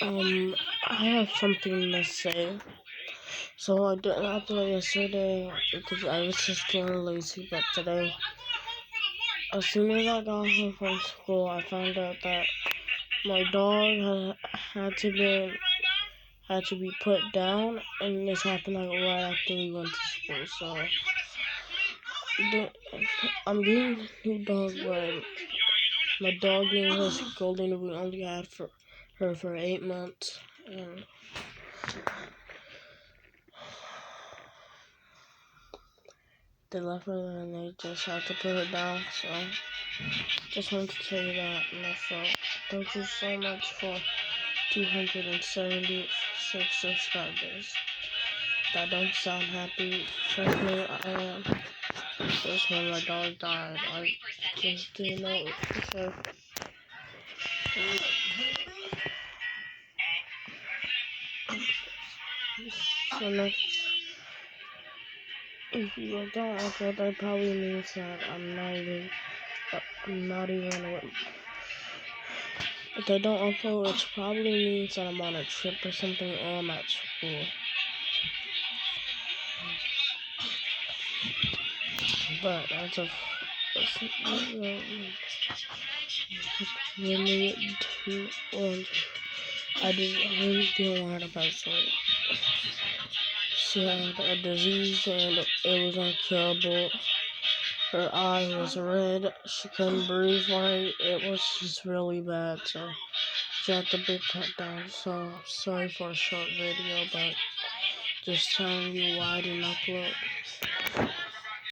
I have something to say. So I didn't upload yesterday because I was just feeling lazy, but today, as soon as I got home from school, I found out that my dog had to be put down, and this happened like right after we went to school. So I'm getting a new dog, but my dog name was Golden. We only had her for 8 months, and they left her and they just had to put her down. So just wanted to tell you that. And also, thank you so much for 276 subscribers. That don't sound happy. Trust me, I am. Just when my dog died, I just didn't know what to say. So next, if you don't upload, that probably means that I'm not even. If I don't upload, it probably means that I'm on a trip or something, or I'm at school. But as of really too old, I really didn't want her to pass away. She had a disease and it was incurable. Her eye was red. She couldn't breathe right. It was just really bad. So she had to be put down. So sorry for a short video, but just telling you why I didn't upload.